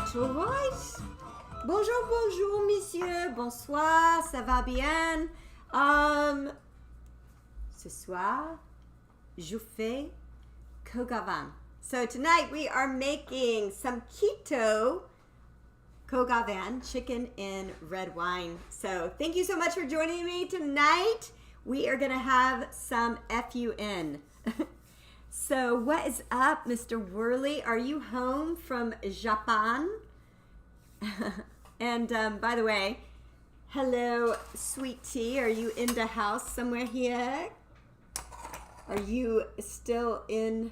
All right. Bonjour, bonjour, messieurs. Bonsoir, ça va bien? Ce soir, je fais Keto Cog. So tonight we are making some Keto Cog chicken and red wine. So thank you so much for joining me tonight. We are gonna have some FUN. So what is up, Mr. Worley? Are you home from Japan? And by the way, hello, sweet tea. Are you in the house somewhere here? Are you still in?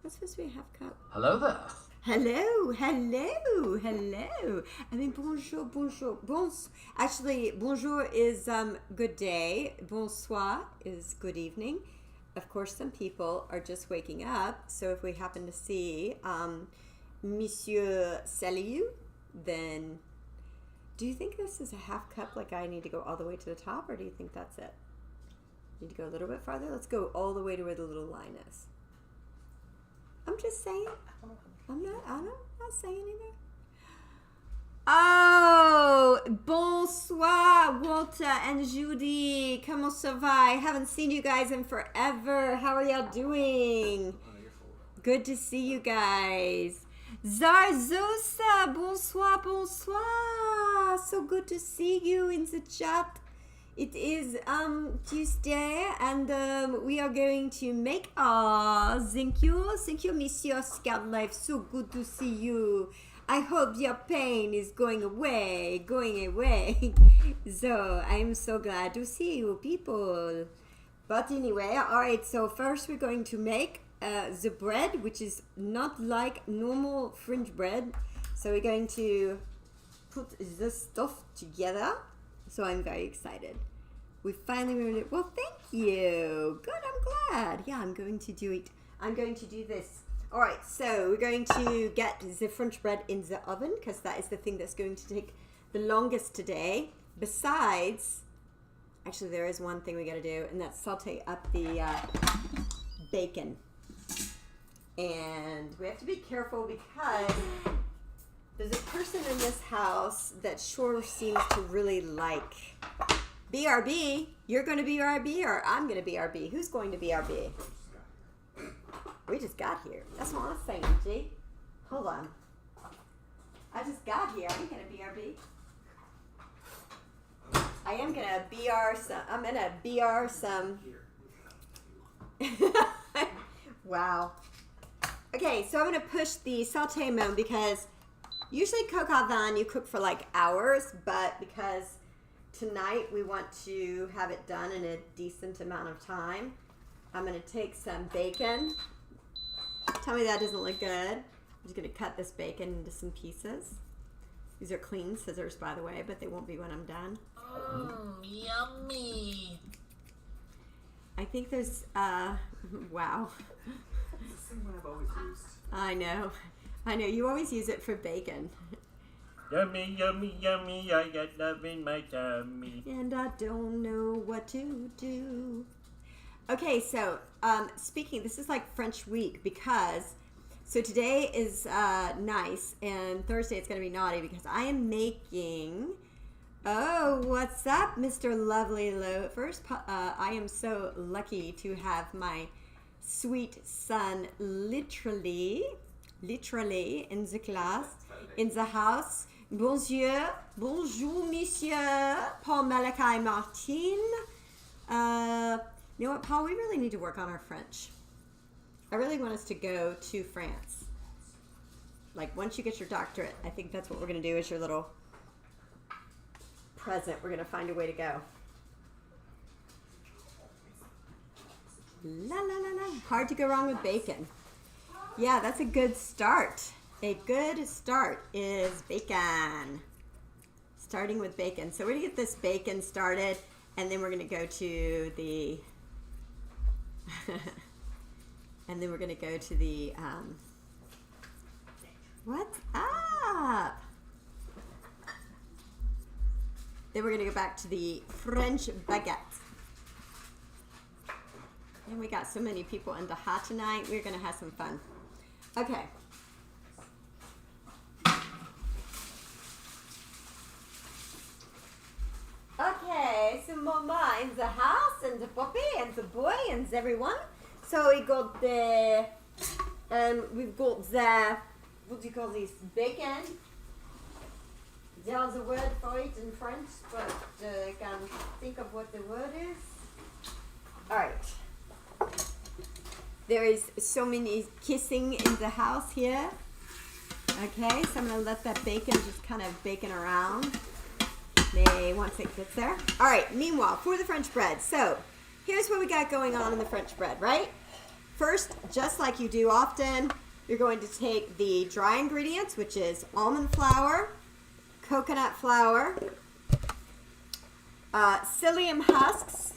What's supposed to be a half cup? Hello there. Hello, hello, hello. I mean, bonjour, bonjour. Actually, bonjour is good day. Bonsoir is good evening. Of course, some people are just waking up. So if we happen to see Monsieur Salut, then do you think this is a half cup? Like I need to go all the way to the top, or do you think that's it? Need to go a little bit farther? Let's go all the way to where the little line is. I'm just saying. I'm not saying anything. Oh, bonsoir, Walter and Judy. Comment ça va? I haven't seen you guys in forever. How are y'all doing? Good to see you guys. Zarzosa, bonsoir, bonsoir. So good to see you in the chat. It is Tuesday, and we are going to make thank you, Monsieur Scout Life. So good to see you. I hope your pain is going away. So I am so glad to see you people. But anyway, all right. So first we're going to make the bread, which is not like normal French bread. So we're going to put this stuff together. So I'm very excited. We finally remembered it. Well, thank you. Good, I'm glad. Yeah, I'm going to do it. I'm going to do this. All right, so we're going to get the French bread in the oven because that is the thing that's going to take the longest today. Besides, actually, there is one thing we got to do, and that's saute up the bacon. And we have to be careful because there's a person in this house that sure seems to really like BRB. You're going to be BRB or I'm going to be BRB? Who's going to be BRB? We just got here. That's what I'm saying, G. Hold on. I just got here. I'm going to BRB. I am going to BR some. I'm going to BR some. Wow. Okay, so I'm going to push the saute mode because usually coq au vin you cook for like hours, but because tonight we want to have it done in a decent amount of time, I'm going to take some bacon. Tell me that doesn't look good. I'm just going to cut this bacon into some pieces. These are clean scissors, by the way, but they won't be when I'm done. Yummy. I think there's, wow. It's the same one I've always used. I know. You always use it for bacon. Yummy, yummy, yummy. I got love in my tummy. And I don't know what to do. Okay, so speaking, this is like French week because, so today is nice and Thursday it's going to be naughty because I am making, oh, what's up, Mr. Lovely Low? First, I am so lucky to have my sweet son literally in the class, in the house. Bonjour, monsieur, Paul Malachi Martin. You know what, Paul, we really need to work on our French. I really want us to go to France. Like, once you get your doctorate, I think that's what we're going to do as your little present. We're going to find a way to go. La, la, la, la. Hard to go wrong with bacon. Yeah, that's a good start. A good start is bacon. Starting with bacon. So we're going to get this bacon started, and then we're going to go to the... and then we're going to go to the, what's up? Then we're going to go back to the French baguette. And we got so many people in the hot tonight. We're going to have some fun. Okay. some mama in the house and the puppy and the boy and everyone. So we got we've got the, what do you call these, bacon. There's a word for it in French, but I can't think of what the word is. Alright. There is so many kissing in the house here. Okay, so I'm going to let that bacon just kind of bacon around. Once it gets there. Alright, meanwhile, for the French bread. So, here's what we got going on in the French bread, right? First, just like you do often, you're going to take the dry ingredients, which is almond flour, coconut flour, psyllium husks,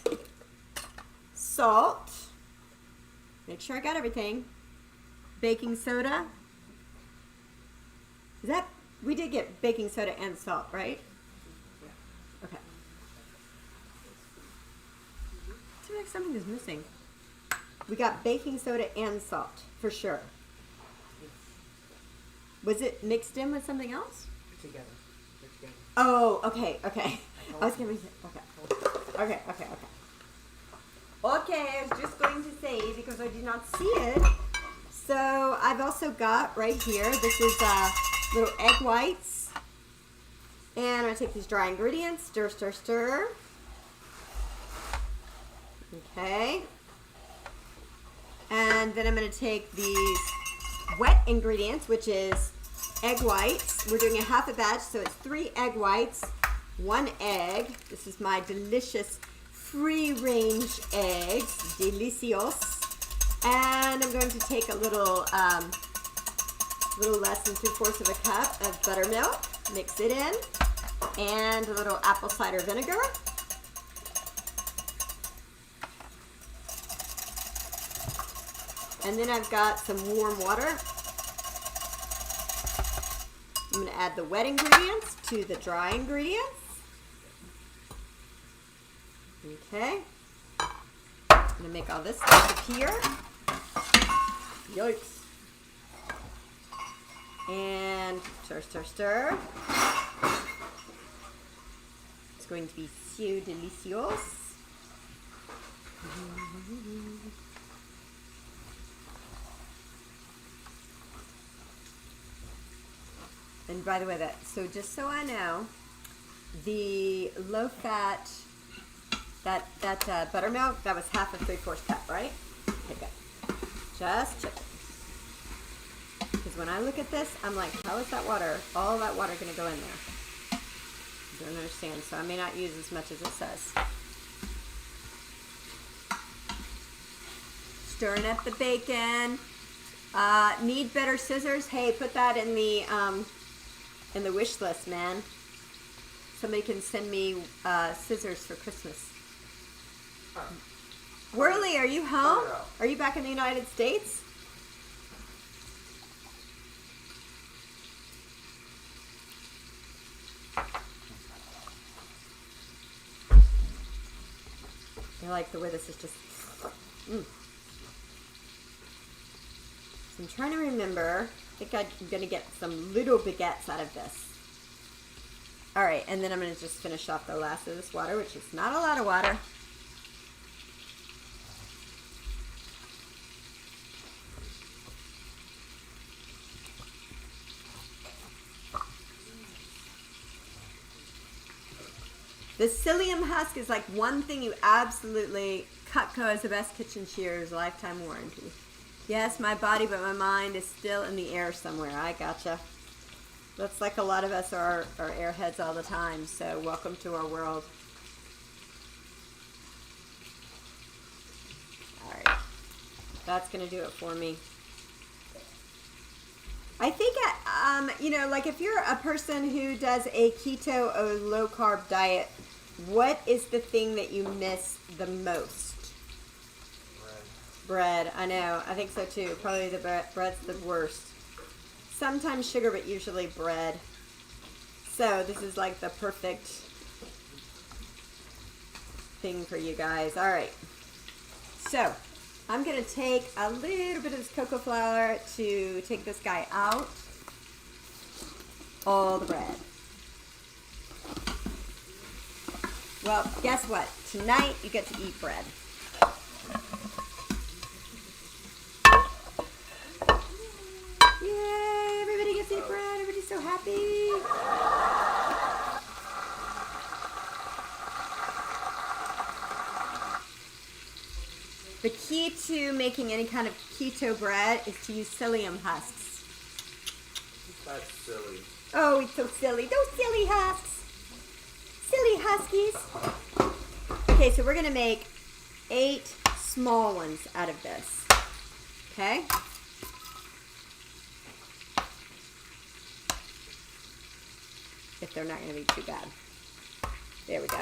salt, make sure I got everything, baking soda. We did get baking soda and salt, right? Okay. Seems like something is missing. We got baking soda and salt, for sure. Was it mixed in with something else? Together. They're together. Oh, okay. I was going to say, okay. Okay, I was just going to say, because I did not see it. So, I've also got right here, this is little egg whites. And I'm going to take these dry ingredients, stir. Okay. And then I'm going to take these wet ingredients, which is egg whites. We're doing a half a batch, so it's 3 egg whites, 1 egg. This is my delicious free-range eggs, delicios. And I'm going to take a little less than 3/4 of a cup of buttermilk, mix it in, and a little apple cider vinegar. And then I've got some warm water. I'm going to add the wet ingredients to the dry ingredients. Okay. I'm going to make all this disappear. Yikes. And stir. It's going to be so delicious. And by the way, so just so I know, the low fat, that buttermilk, that was half a 3/4 cup, right? Okay, good. Just check it. Because when I look at this, I'm like, how is that water, all that water going to go in there? I don't understand, so I may not use as much as it says. Stirring up the bacon. Need better scissors? Hey, put that in the wish list, man. Somebody can send me scissors for Christmas. Whirly, are you home? Are you back in the United States? I like the way this is just... So I'm trying to remember. I think I'm going to get some little baguettes out of this. Alright, and then I'm going to just finish off the last of this water, which is not a lot of water. The psyllium husk is like one thing you absolutely... Cutco is the best kitchen shears, lifetime warranty. Yes, my body, but my mind is still in the air somewhere. I gotcha. Looks like a lot of us are airheads all the time, so welcome to our world. Alright. That's going to do it for me. I think, you know, like if you're a person who does a keto or low carb diet, what is the thing that you miss the most? Bread, I know. I think so too. Probably the bread's the worst. Sometimes sugar, but usually bread. So this is like the perfect thing for you guys. All right. So I'm going to take a little bit of this cocoa flour to take this guy out. All the bread. Well, guess what? Tonight you get to eat bread. Yay! Everybody gets to eat bread. Everybody's so happy. The key to making any kind of keto bread is to use psyllium husks. That's silly. Oh, it's so silly. Those silly husks. Silly huskies. Okay, so we're going to make 8 small ones out of this. Okay? If they're not going to be too bad. There we go.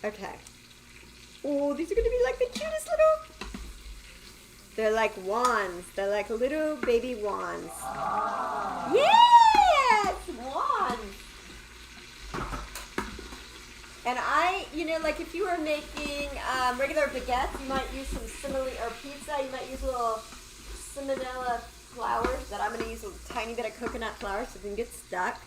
Okay. Oh, these are going to be like the cutest little... They're like wands. They're like little baby wands. Yes! Wands! And like if you were making regular baguettes, you might use some or pizza, you might use a little cinnamon flowers, but I'm going to use a tiny bit of coconut flour so it doesn't get stuck.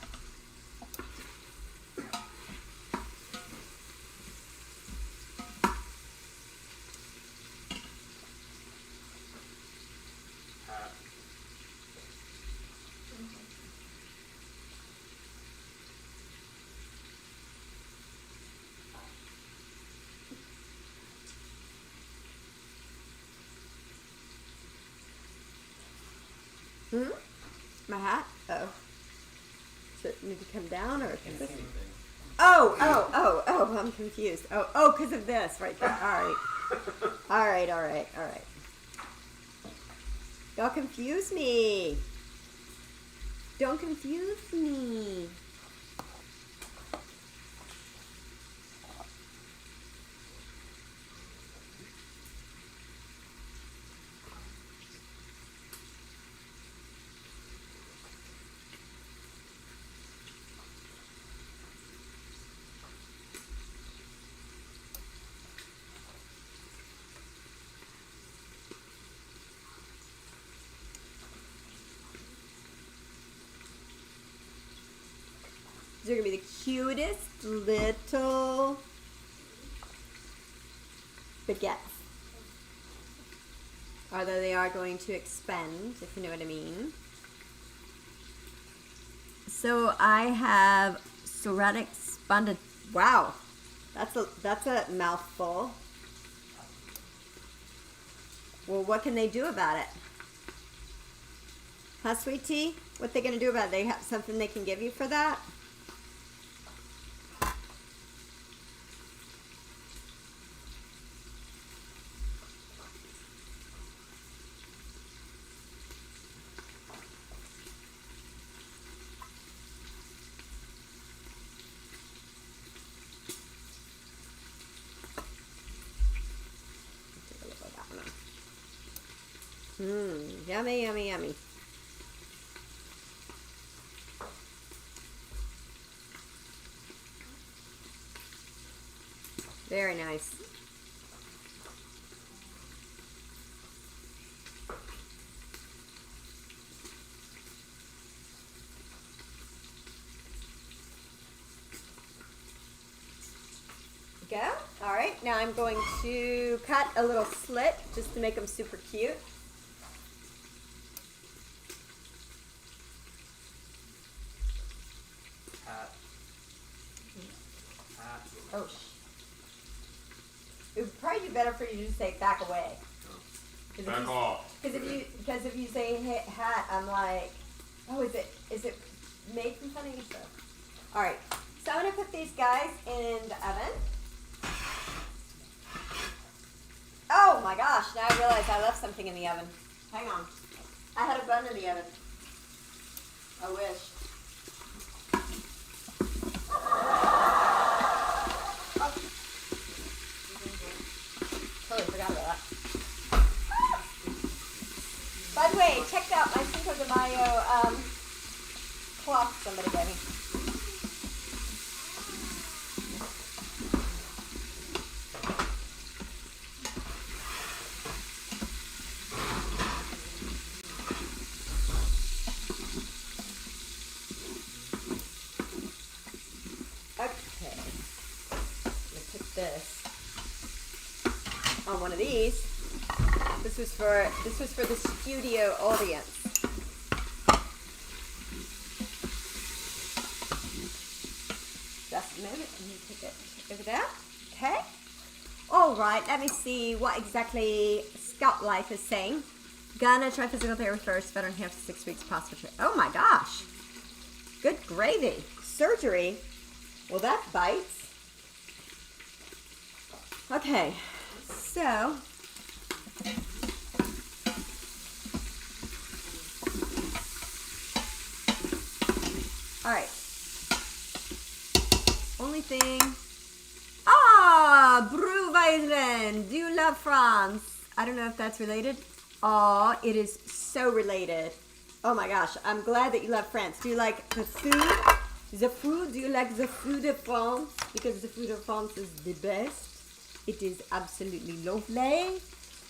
My hat? Oh. Does it need to come down or? Oh, I'm confused. Oh, because of this right there. All right. Y'all confuse me. Don't confuse me. These are going to be the cutest little baguettes. Although they are going to expend, if you know what I mean. So I have serratic spondylite. Wow, that's a mouthful. Well, what can they do about it? Huh, sweet tea? What they going to do about it? They have something they can give you for that? Yummy, yummy, yummy. Very nice. Go. All right, now I'm going to cut a little slit just to make them super cute. Oh, it would probably be better for you to just say back away. Back off. Because if you say hat, I'm like, oh, is it made from something? So, all right. So I'm gonna put these guys in the oven. Oh my gosh! Now I realize I left something in the oven. Hang on. I had a bun in the oven. I wish. Totally forgot about that. By the way, check out my Cinco de Mayo cloth somebody gave me. on one of these. This was for the studio audience. Just a moment, let me take it over there. Okay. All right, let me see what exactly Scout Life is saying. Gonna try physical therapy first, better in half to 6 weeks, possible trip. Oh my gosh. Good gravy. Surgery. Well, that bites. Okay, so all right. Only thing. Brewweisen. Do you love France? I don't know if that's related. Oh, it is so related. Oh my gosh, I'm glad that you love France. Do you like the food? The food? Do you like the food of France? Because the food of France is the best. It is absolutely lovely.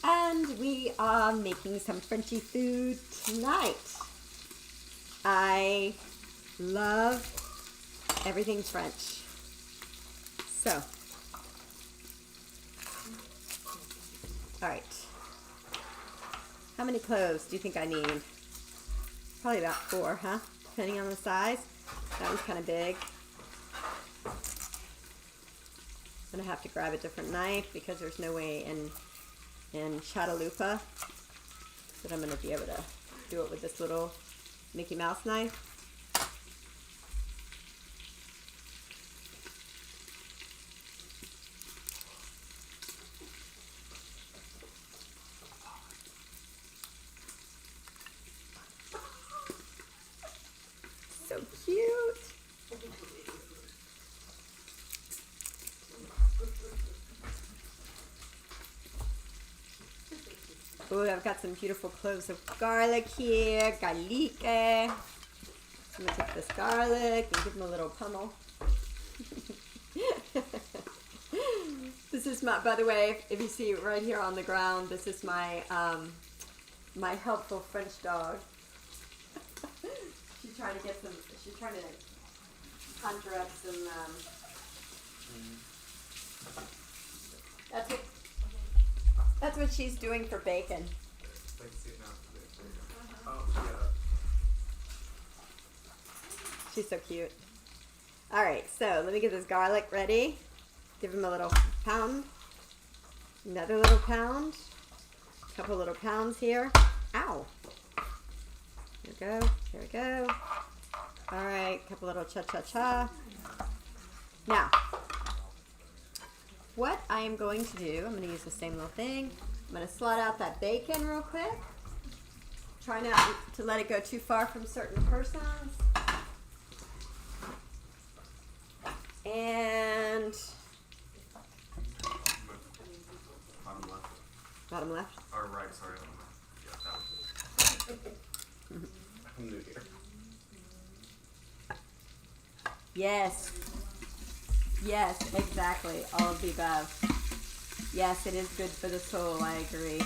And we are making some Frenchy food tonight. I love everything French. So, all right. How many cloves do you think I need? Probably about 4, huh? Depending on the size. That one's kind of big. I'm gonna have to grab a different knife because there's no way in Chattalupa that I'm gonna be able to do it with this little Mickey Mouse knife. So cute. Oh, I've got some beautiful cloves of garlic here. Garlic. I'm gonna take this garlic and give them a little pummel. This is my, by the way, if you see right here on the ground, this is my my helpful French dog. She's trying to conjure up some, that's what she's doing for bacon. She's so cute. All right, so let me get this garlic ready. Give him a little pound. Another little pound. A couple little pounds here. Ow. There we go. There we go. All right, a couple little cha-cha-cha. Now, what I am going to do, I'm going to use the same little thing. I'm going to slot out that bacon real quick. Try not to let it go too far from certain persons. And bottom left. Or right, sorry. Yeah, that one. I'm new here. Yes. Yes, exactly. All of the above. Yes, it is good for the soul. I agree.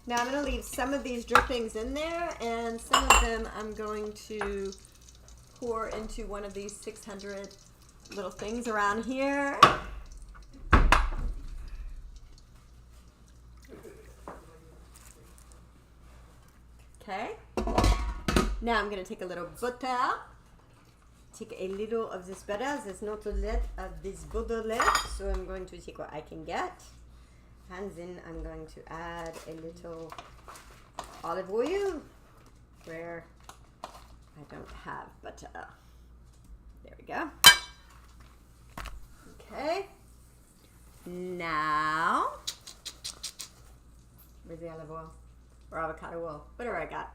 Now I'm going to leave some of these drippings in there, and some of them I'm going to pour into one of these 600 little things around here. Okay. Now I'm going to take a little butter. Take a little of this butter. There's not a lot of this butter left, so I'm going to take what I can get. And then I'm going to add a little olive oil where I don't have butter. There we go. Okay. Now, where's the olive oil? Or avocado oil? Whatever I got.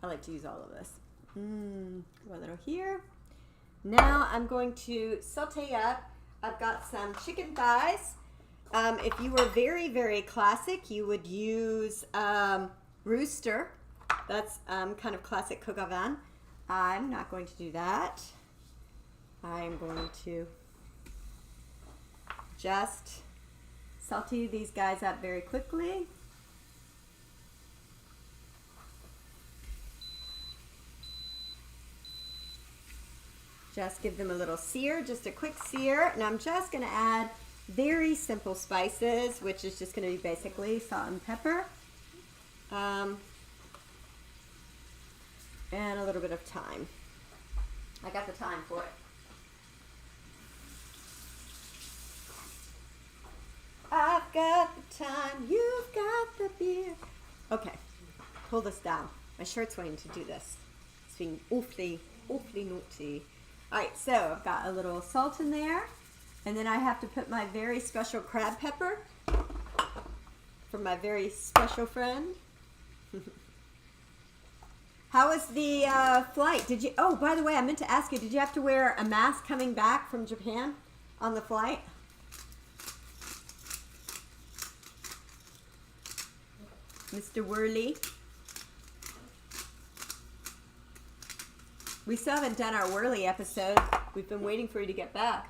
I like to use all of this. Go a little here. Now I'm going to saute up. I've got some chicken thighs. If you were very, very classic, you would use rooster. That's kind of classic coq au vin. I'm not going to do that. I'm going to just saute these guys up very quickly. Just give them a little sear, just a quick sear. And I'm just going to add very simple spices, which is just going to be basically salt and pepper. And a little bit of thyme. I got the thyme for it. I've got the time, you've got the beer. Okay, pull this down. My shirt's wanting to do this. It's being awfully naughty. Alright, so I've got a little salt in there. And then I have to put my very special crab pepper from my very special friend. How was the flight? Did you? Oh, by the way, I meant to ask you. Did you have to wear a mask coming back from Japan on the flight? Mr. Worley. We still haven't done our Worley episode. We've been waiting for you to get back.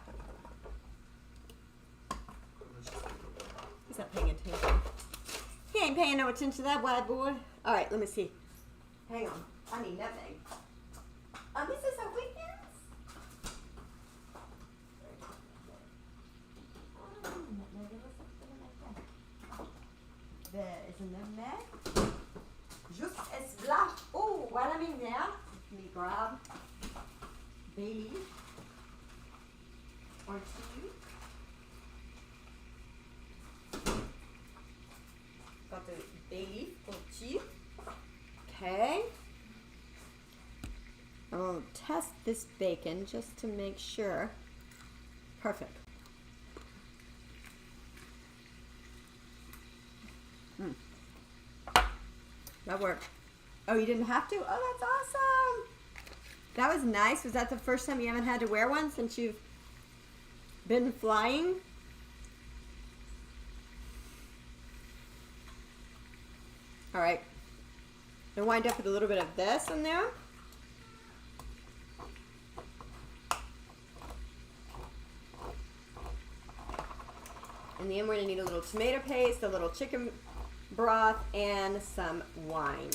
He's not paying attention. He ain't paying no attention to that white boy. All right, let me see. Hang on. I need nutmeg. This is a weekend. There is a nutmeg. Just as là. Oh, while I'm in there, let me grab bay leaf or two. Got the bay leaf or two. Okay. I'll test this bacon just to make sure. Perfect. That worked. Oh, you didn't have to? Oh, that's awesome. That was nice. Was that the first time you haven't had to wear one since you've been flying? All right. And wind up with a little bit of this in there. And then we're going to need a little tomato paste, a little chicken broth, and some wine.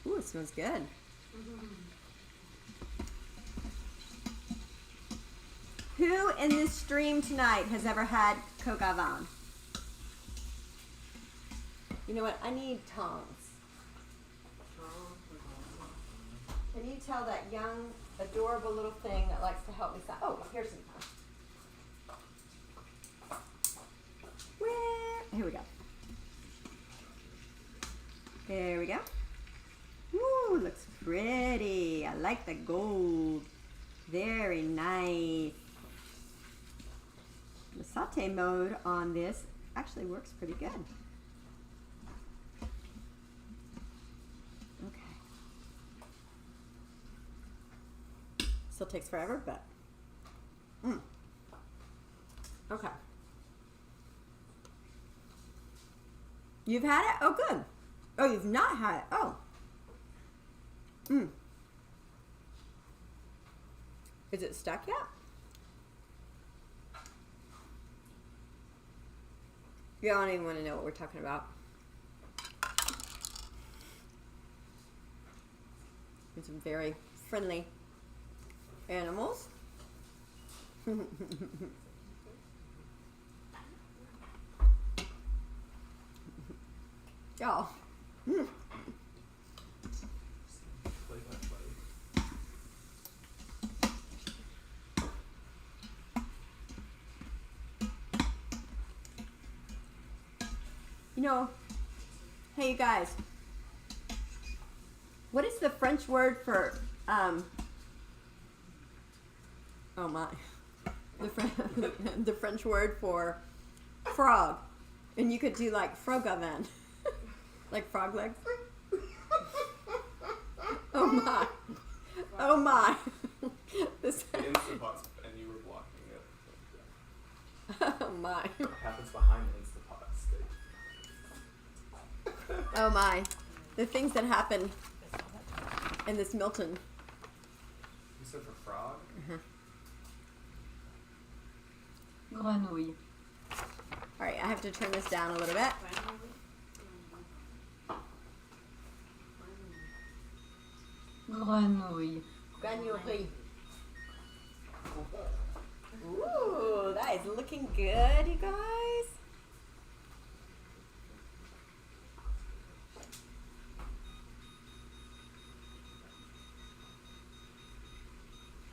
Ooh, it smells good. Who in this stream tonight has ever had coq au vin? You know what? I need tongs. Can you tell that young, adorable little thing that likes to help me? Oh, here's some tongs. Here we go. There we go. Woo, looks pretty. I like the gold. Very nice. The saute mode on this actually works pretty good. Okay. Still takes forever, but okay. You've had it? Oh, good. Oh, you've not had it. Oh. Is it stuck yet? You don't even want to know what we're talking about. It's some very friendly animals. Y'all. You know, hey you guys, what is the French word for, oh my, the French word for frog? And you could do like frog au vin, like frog legs. Oh my, oh my. This Instapots, and you were blocking it. Oh my. What happens behind the Instapot stage? Oh my. The things that happen in this Milton. You said for frog? Grenouille. Alright, I have to turn this down a little bit. Grenouille. Grenouille. Ooh, that is looking good, you guys.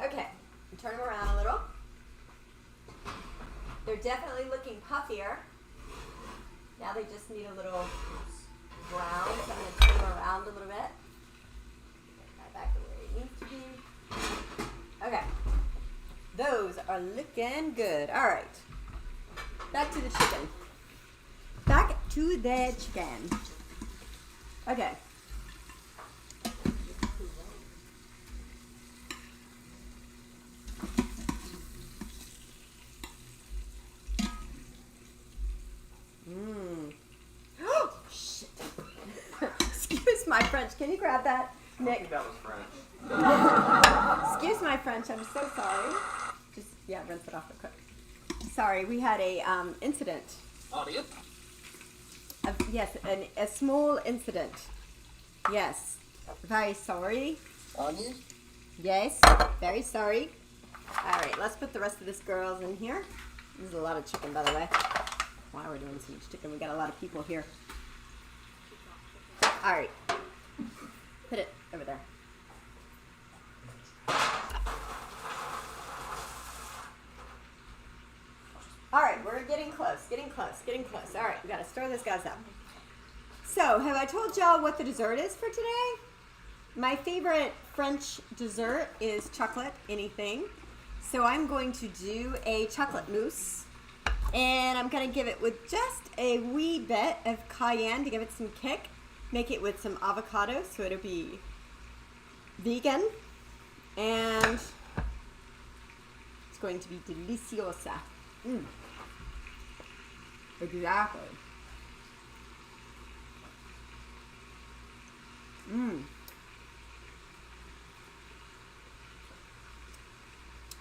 Okay, turn them around a little. They're definitely looking puffier. Now they just need a little brown, so I'm going to turn them around a little bit. Get that back to where it needs to be. Okay. Those are looking good. All right. Back to the chicken. Back to the chicken. Okay. Oh, shit. Excuse my French. Can you grab that, I Nick? think that was French. Excuse my French. I'm so sorry. Just, yeah, rinse it off real quick. Sorry, we had a incident. Yes, a small incident. Yes. Very sorry. Yes, very sorry. All right, let's put the rest of this girls in here. This is a lot of chicken, by the way. Why we're doing so much chicken? We got a lot of people here. All right, put it over there. All right, we're getting close, getting close, getting close. All right, we gotta stir those guys up. So, have I told y'all what the dessert is for today? My favorite French dessert is chocolate, anything. So I'm going to do a chocolate mousse. And I'm going to give it with just a wee bit of cayenne to give it some kick. Make it with some avocado so it'll be vegan. And it's going to be deliciosa. Exactly.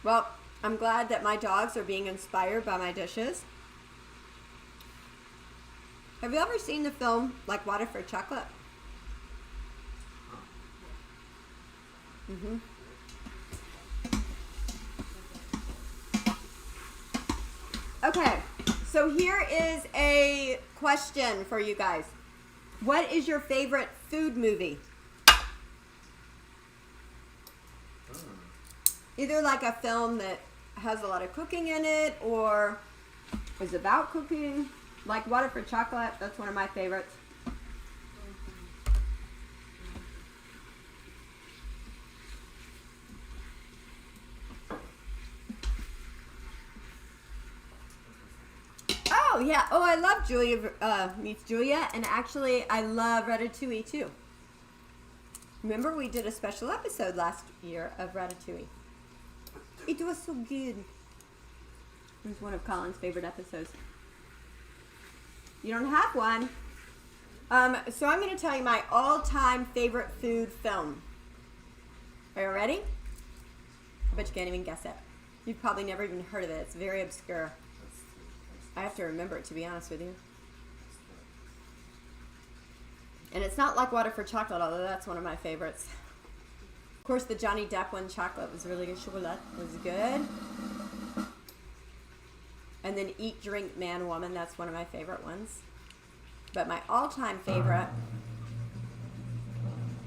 Well, I'm glad that my dogs are being inspired by my dishes. Have you ever seen the film Like Water for Chocolate? Okay, so here is a question for you guys. What is your favorite food movie? Either like a film that has a lot of cooking in it or is about cooking. Like Water for Chocolate, that's one of my favorites. Oh yeah, oh I love Julia Meets Julia, and actually I love Ratatouille too. Remember we did a special episode last year of Ratatouille. It was so good. It was one of Colin's favorite episodes. You don't have one. So I'm going to tell you my all-time favorite food film. Are you ready? I bet you can't even guess it. You've probably never even heard of it. It's very obscure. I have to remember it, to be honest with you. And it's not Like Water for Chocolate, although that's one of my favorites. Of course, the Johnny Depp one, Chocolate, was really good. Chocolat was good. And then Eat, Drink, Man, Woman, that's one of my favorite ones. But my all-time favorite,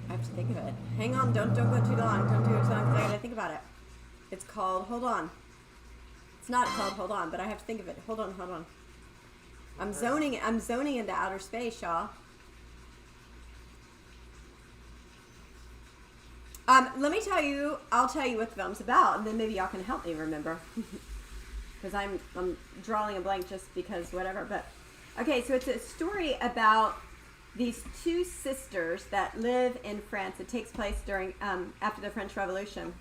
I have to think of it. Hang on, don't go too long. Don't do it too long because I gotta think about it. It's called, hold on. It's not called Hold On, but I have to think of it. Hold on. I'm zoning into outer space, y'all. Let me tell you, I'll tell you what the film's about, and then maybe y'all can help me remember. Because I'm drawing a blank just because whatever. But okay, so it's a story about these two sisters that live in France. It takes place during after the French Revolution.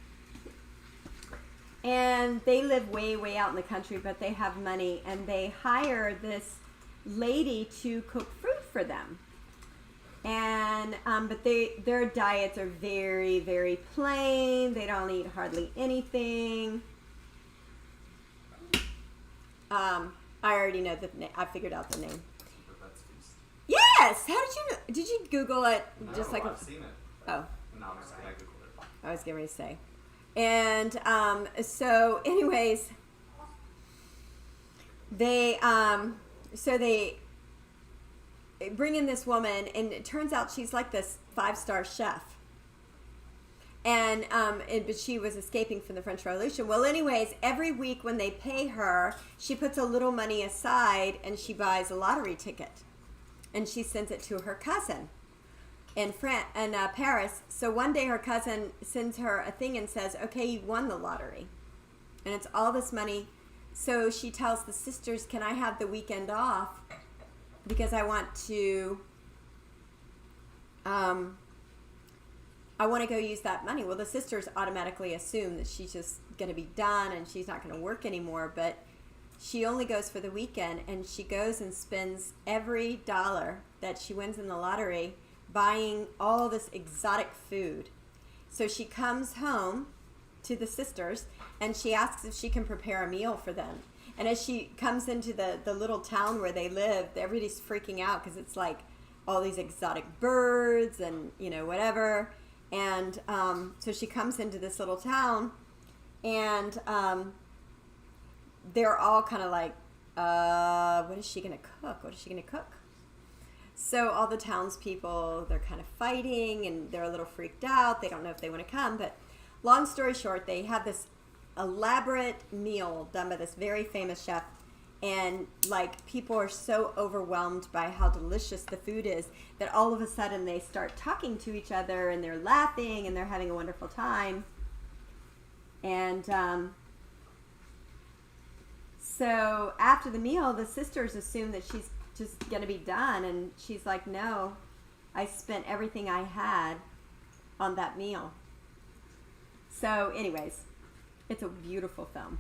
And they live way, way out in the country, but they have money, and they hire this lady to cook fruit for them. And but their diets are very, very plain. They don't eat hardly anything. I already know the name. I figured out the name. Babette's feast. Yes. How did you know? Did you Google it? Just like I've seen it. oh, No, I'm just kidding. I googled it. I was getting ready to say. And so, anyways, they bring in this woman, and it turns out she's like this 5-star chef. And but she was escaping from the French Revolution. Well, anyways, every week when they pay her, she puts a little money aside and she buys a lottery ticket, and she sends it to her cousin in Paris. So one day her cousin sends her a thing and says, "Okay, you won the lottery, and it's all this money." So she tells the sisters, "Can I have the weekend off because I want to go use that money." Well, the sisters automatically assume that she's just going to be done and she's not going to work anymore, but she only goes for the weekend, and she goes and spends every dollar that she wins in the lottery buying all this exotic food. So she comes home to the sisters and she asks if she can prepare a meal for them. And as she comes into the little town where they live, everybody's freaking out because it's like all these exotic birds and, you know, whatever. And so she comes into this little town, and they're all kind of like, what is she going to cook? What is she going to cook? So all the townspeople, they're kind of fighting, and they're a little freaked out. They don't know if they want to come. But long story short, they have this elaborate meal done by this very famous chef. And like, people are so overwhelmed by how delicious the food is that all of a sudden they start talking to each other, and they're laughing, and they're having a wonderful time. And so after the meal, the sisters assume that she's just going to be done. And she's like, "No, I spent everything I had on that meal." So anyways, it's a beautiful film.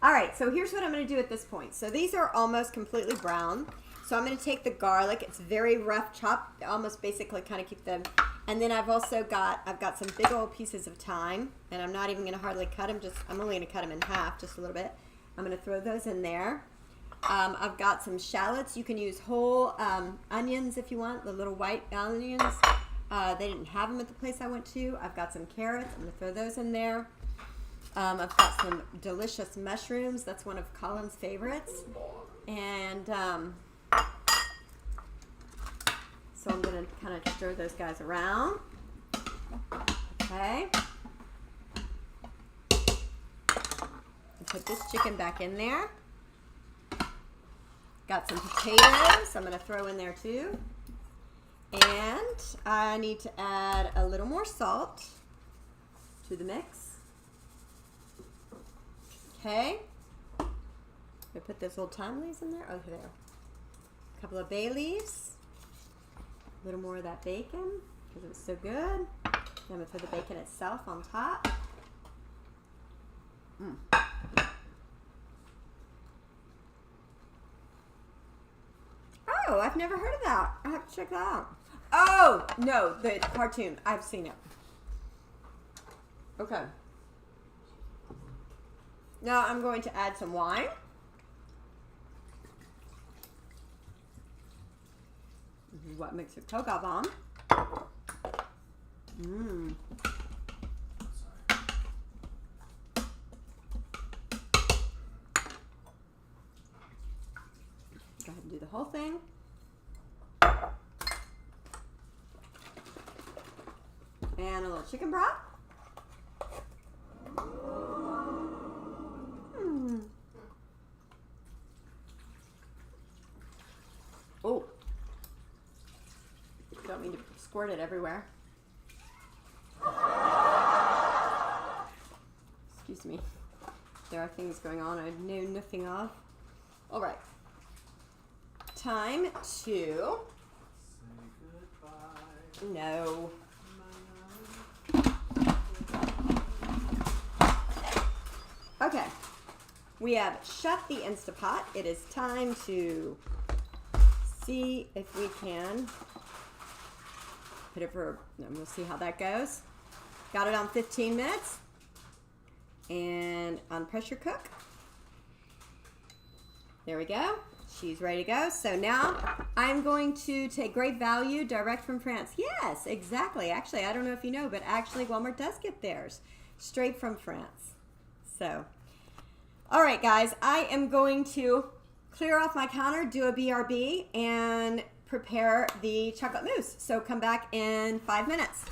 All right, so here's what I'm going to do at this point. So these are almost completely brown. So I'm going to take the garlic. It's very rough chopped, almost basically kind of keep them. And then I've got some big old pieces of thyme, and I'm not even going to hardly cut them. I'm only going to cut them in half, just a little bit. I'm going to throw those in there. I've got some shallots. You can use whole onions if you want, the little white onions. They didn't have them at the place I went to. I've got some carrots. I'm going to throw those in there. I've got some delicious mushrooms. That's one of Colin's favorites. And so I'm going to kind of stir those guys around. Okay. And put this chicken back in there. Got some potatoes I'm going to throw in there too. And I need to add a little more salt to the mix. Okay. I put those little thyme leaves in there. Oh, there. A couple of bay leaves. A little more of that bacon because it was so good. Then I'm going to throw the bacon itself on top. Oh, I've never heard of that. I have to check that out. Oh, no, the cartoon. I've seen it. Okay. Now I'm going to add some wine. This is what makes a coca bomb. Go ahead and do the whole thing. And a little chicken broth. Oh, don't mean to squirt it everywhere. Excuse me. There are things going on I knew nothing of. All right. Time to... Say goodbye. No. Okay. We have shut the Instapot. It is time to see if we can put it for, and we'll see how that goes. Got it on 15 minutes and on pressure cook. There we go. She's ready to go. So now I'm going to take Great Value direct from France. Yes, exactly. Actually, I don't know if you know, but actually Walmart does get theirs straight from France. So, all right, guys, I am going to clear off my counter, do a BRB, and prepare the chocolate mousse. So come back in 5 minutes.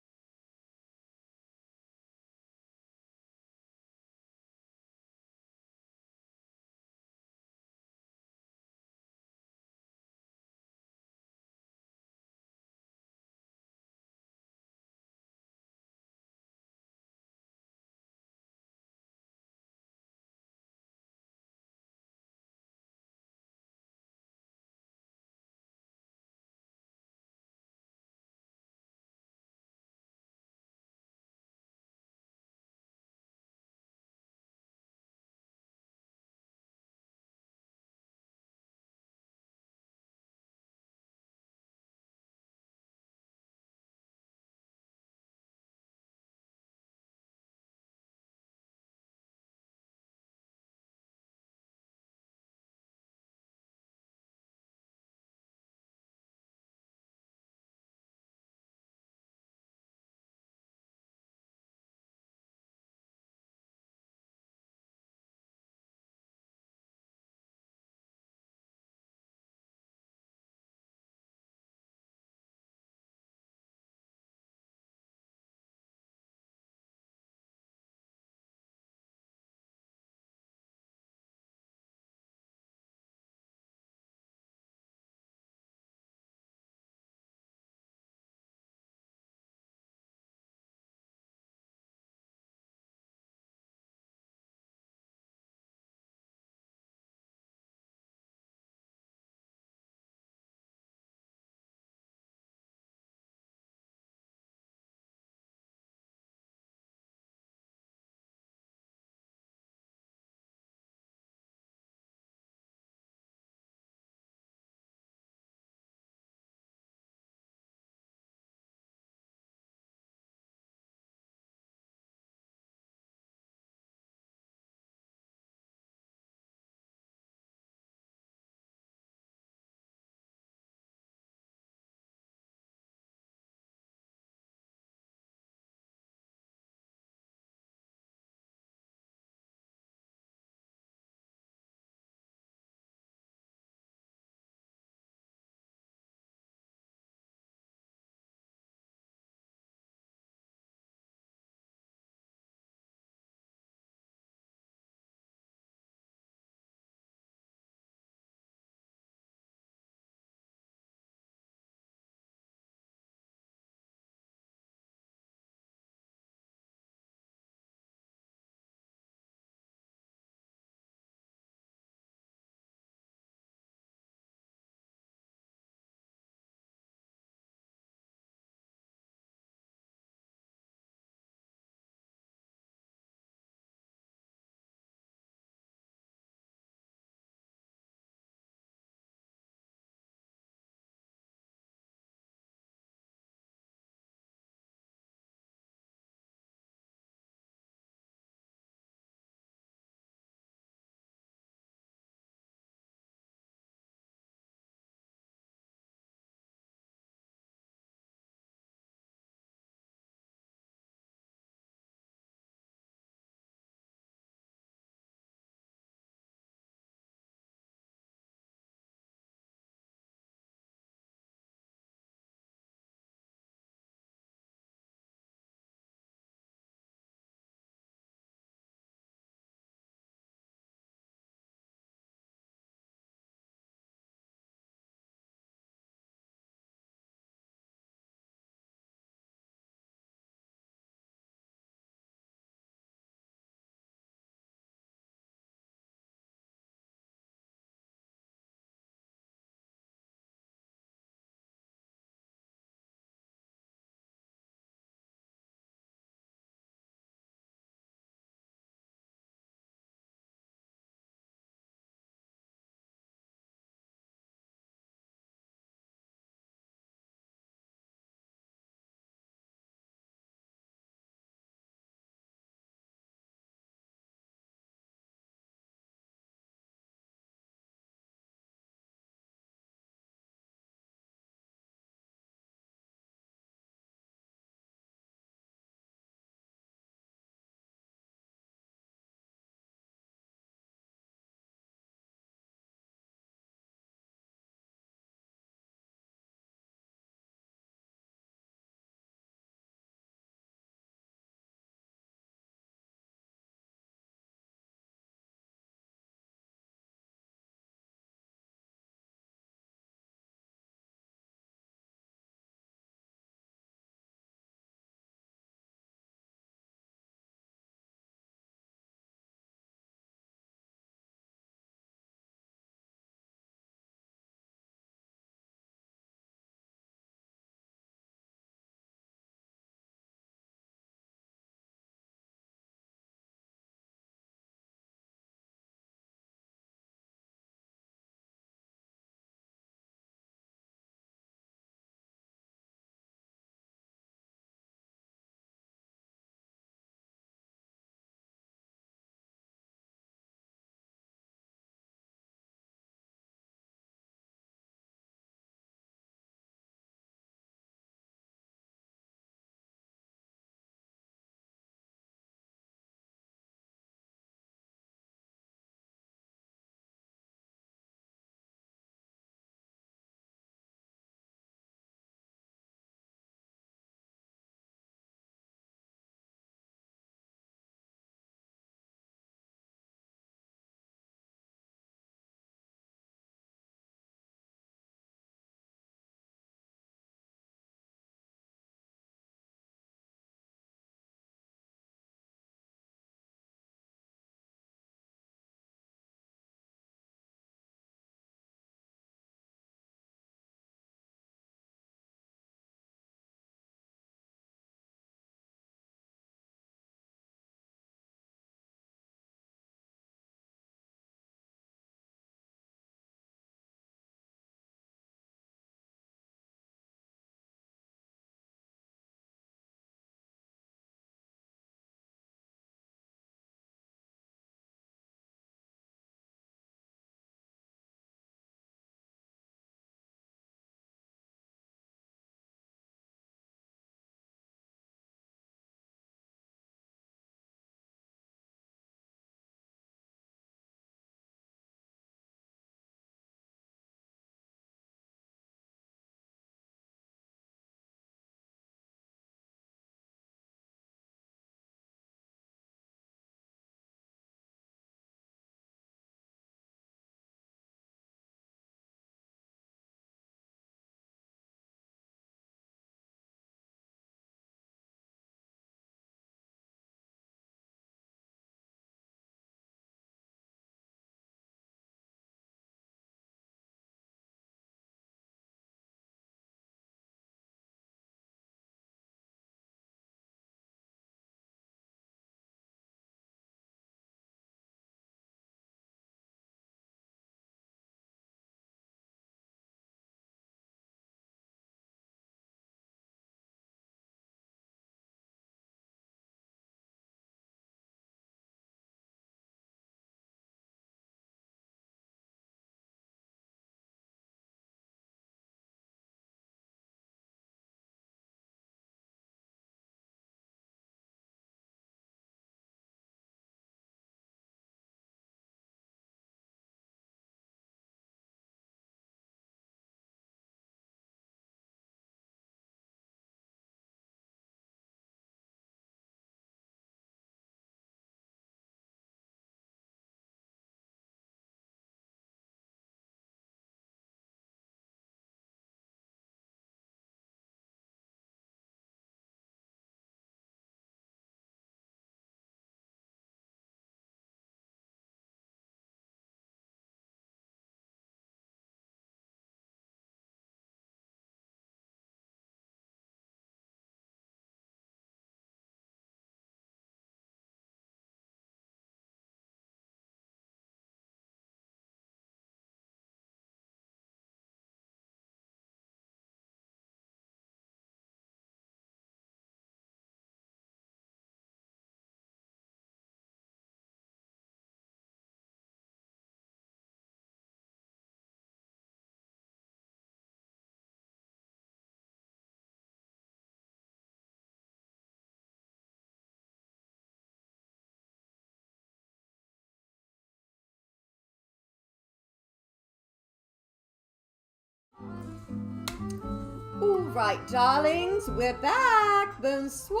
All right, darlings, we're back. Bonsoir.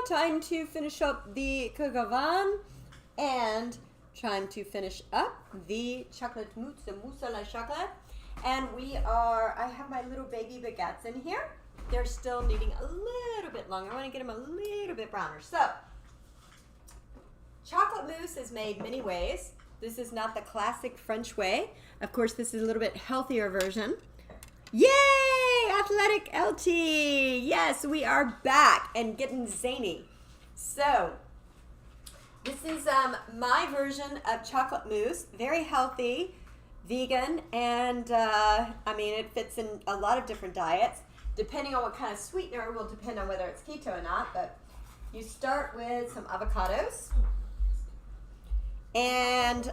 Time to finish up the coq au vin and time to finish up the chocolate mousse, the mousse à la chocolat. And I have my little baby baguettes in here. They're still needing a little bit longer. I want to get them a little bit browner. So, chocolate mousse is made many ways. This is not the classic French way. Of course, this is a little bit healthier version. Yay! Athletic LT! Yes, we are back and getting zany. So, this is my version of chocolate mousse. Very healthy, vegan, and it fits in a lot of different diets. Depending on what kind of sweetener will depend on whether it's keto or not, but you start with some avocados. And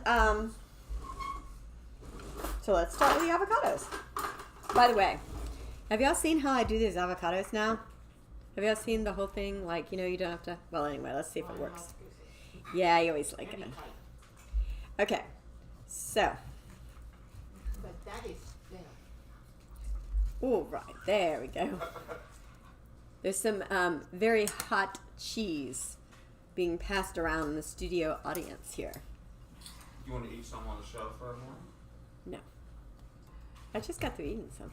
so let's start with the avocados. By the way, have y'all seen how I do these avocados now? Have y'all seen the whole thing? Like, you don't have to. Well, anyway, let's see if it works. Yeah, you always like it. Okay, so. But that is there. All right, there we go. There's some very hot cheese being passed around in the studio audience here. You want to eat some on the show for a moment? No. I just got through eating some.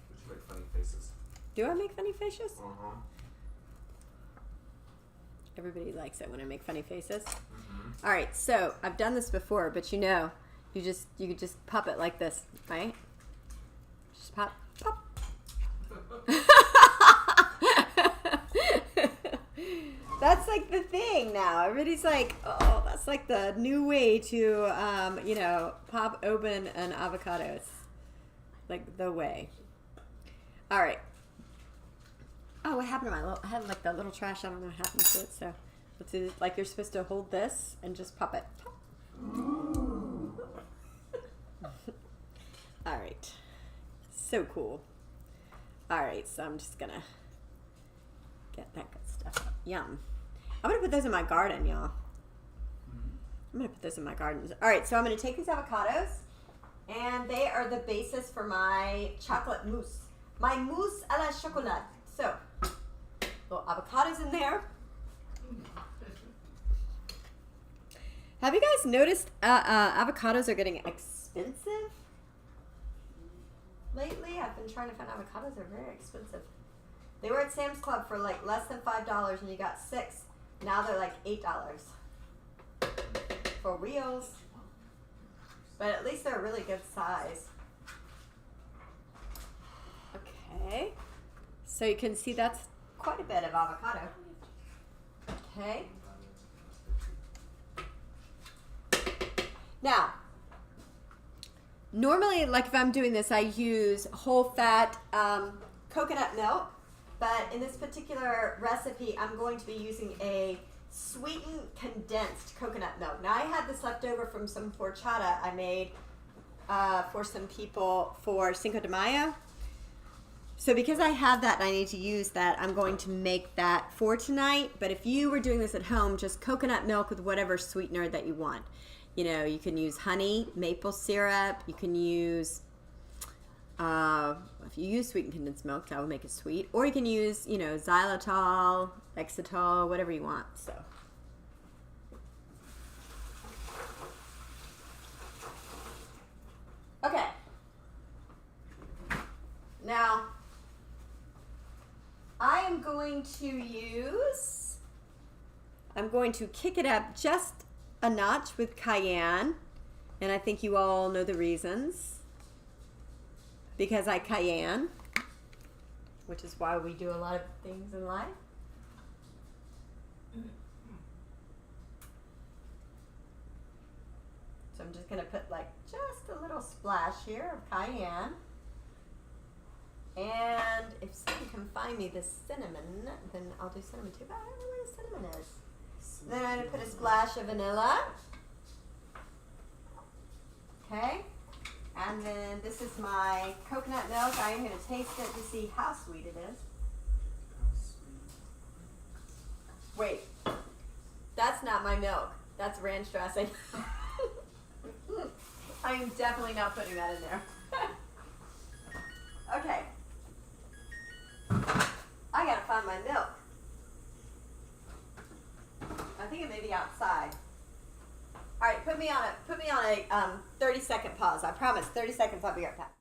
Would you make funny faces? Do I make funny faces? Uh-huh. Everybody likes it when I make funny faces. Mm-hmm. All right, so I've done this before, but you could just pop it like this, right? Just pop, pop. That's like the thing now. Everybody's like, oh, that's like the new way to, pop open an avocado. It's like the way. All right. Oh, what happened to I had like that little trash. I don't know what happened to it. So let's do this. Like you're supposed to hold this and just pop it. Pop. All right. So cool. All right. So I'm just going to get that good stuff up. Yum. I'm going to put those in my garden, y'all. I'm going to put those in my garden. All right. So I'm going to take these avocados, and they are the basis for my chocolate mousse. My mousse à la chocolat. So, little avocados in there. Have you guys noticed avocados are getting expensive lately? I've been trying to find avocados. They're very expensive. They were at Sam's Club for like less than $5 and you got 6. Now they're like $8 for reals. But at least they're a really good size. Okay. So you can see that's quite a bit of avocado. Okay. Now, normally, like if I'm doing this, I use whole fat coconut milk. But in this particular recipe, I'm going to be using a sweetened condensed coconut milk. Now, I had this left over from some horchata I made for some people for Cinco de Mayo. So because I have that and I need to use that, I'm going to make that for tonight. But if you were doing this at home, just coconut milk with whatever sweetener that you want. You can use honey, maple syrup. You can use, if you use sweetened condensed milk, that will make it sweet. Or you can use, xylitol, Lexitol, whatever you want. So. Okay. Now, I'm going to kick it up just a notch with cayenne, and I think you all know the reasons. Because I cayenne, which is why we do a lot of things in life. So I'm just going to put like just a little splash here of cayenne. And if someone can find me the cinnamon, then I'll do cinnamon too. But I don't know where the cinnamon is. Then I'm going to put a splash of vanilla. Okay. And then this is my coconut milk. I am going to taste it to see how sweet it is. Wait. That's not my milk. That's ranch dressing. I am definitely not putting that in there. Okay. outside. All right, put me on a 30-second pause. I promise, 30 seconds. I'll be right back.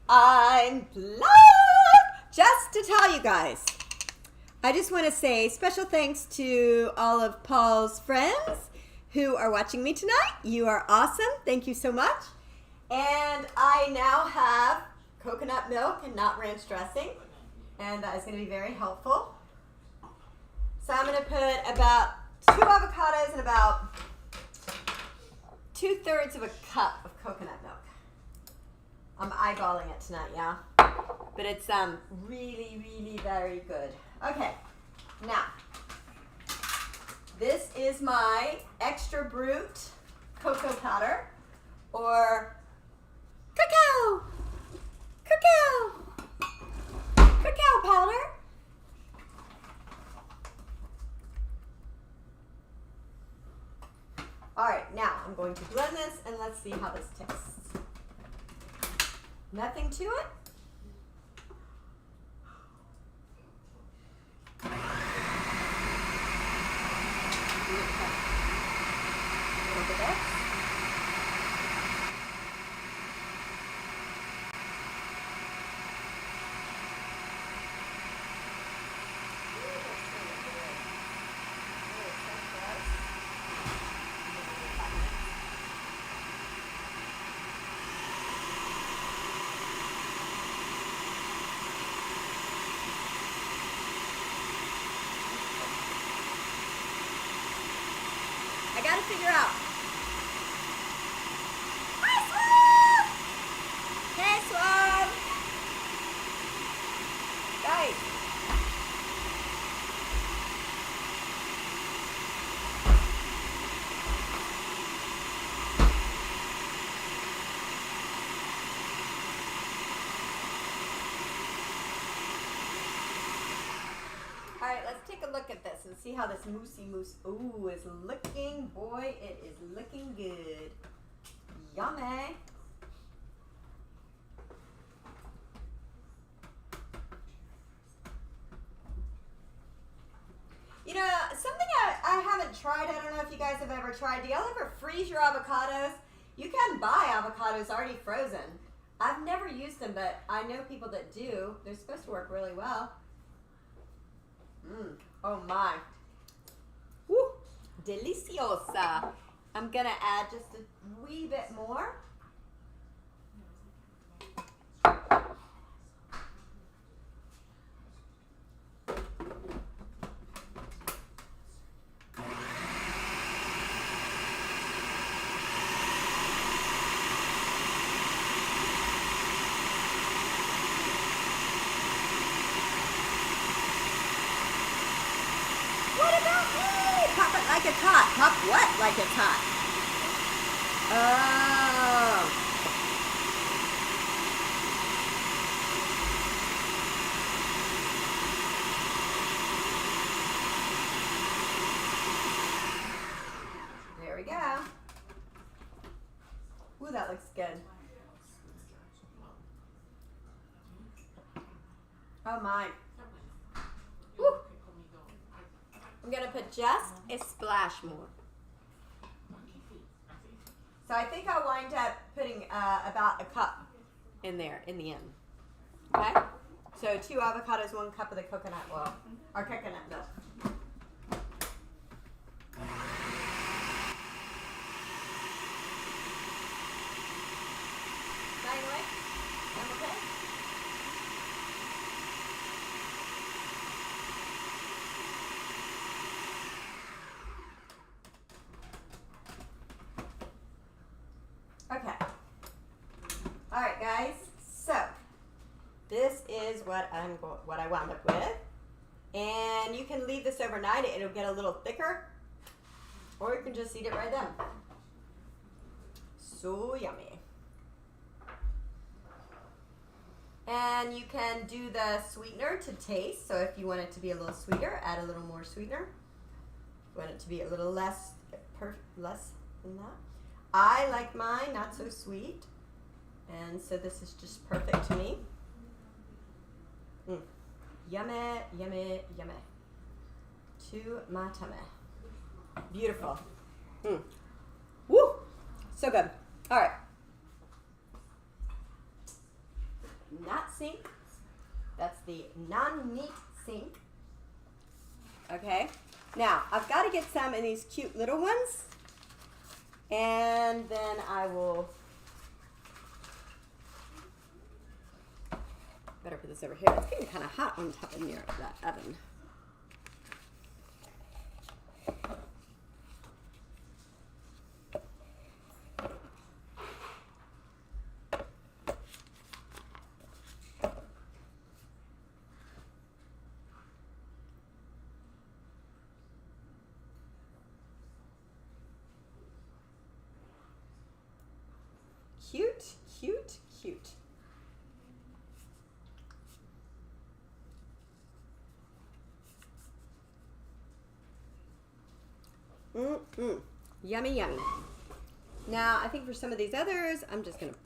I'm live! Just to tell you guys, I just want to say special thanks to all of Paul's friends who are watching me tonight. You are awesome. Thank you so much. And I now have coconut milk and not ranch dressing, and that is going to be very helpful. So I'm going to put about 2 avocados and about 2/3 of a cup of coconut milk. I'm eyeballing it tonight, yeah? But it's really, really very good. Okay, now, this is my extra brute cocoa powder, or cacao powder. All right, now I'm going to blend this and let's see how this tastes. Nothing to it. Little bit of. I gotta figure out. Hi, Swab! Hey, Swab! Guys. All right, let's take a look at this and see how this moussey mousse is looking. Boy, it is looking good. Yummy. You know, something I haven't tried, I don't know if you guys have ever tried. Do y'all ever freeze your avocados? You can buy avocados already frozen. I've never used them, but I know people that do. They're supposed to work really well. Oh my. Woo. Deliciosa. I'm gonna add just a wee bit more. Like it's hot. Pop what? Like it's hot. Oh. There we go. Ooh, that looks good. Oh my. Woo. I'm going to put just a splash more. So I think I'll wind up putting about a cup in there in the end. Okay? So 2 avocados, 1 cup of the coconut oil, or coconut milk. guys. So this is what I wound up with, and you can leave this overnight. It'll get a little thicker, or you can just eat it right then. So yummy. And you can do the sweetener to taste. So if you want it to be a little sweeter, add a little more sweetener. If you want it to be a little less than that. I like mine not so sweet, and so this is just perfect to me. Yummy, yummy, yummy. To my tummy. Beautiful. Woo! So good. All right. Not sink. That's the non-meat sink. Okay. Now, I've got to get some of these cute little ones. And then I will... Better put this over here. It's getting kind of hot on top of near that oven. Cute, cute, cute. Yummy, yummy. Now, I think for some of these others, I'm just going to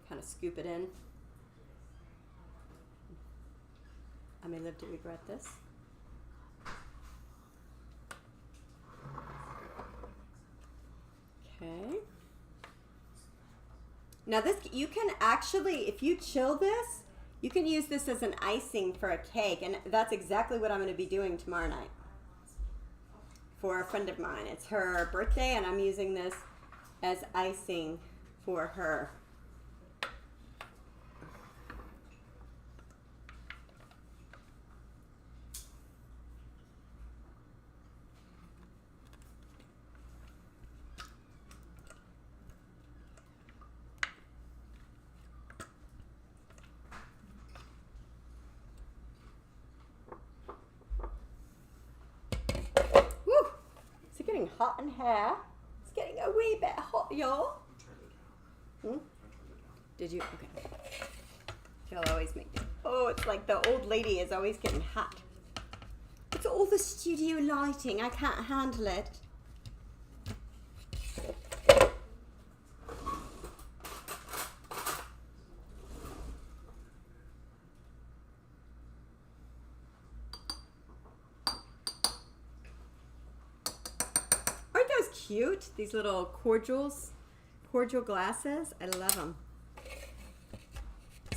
kind of scoop it in. I may live to regret this. Okay. Now this, you can actually, if you chill this, you can use this as an icing for a cake, and that's exactly what I'm going to be doing tomorrow night for a friend of mine. It's her birthday, and I'm using this as icing for her. Hot in here. It's getting a wee bit hot, y'all. Did you? Okay. She'll always make it. Oh, it's like the old lady is always getting hot. It's all the studio lighting. I can't handle it. Cute, these little cordial glasses. I love them.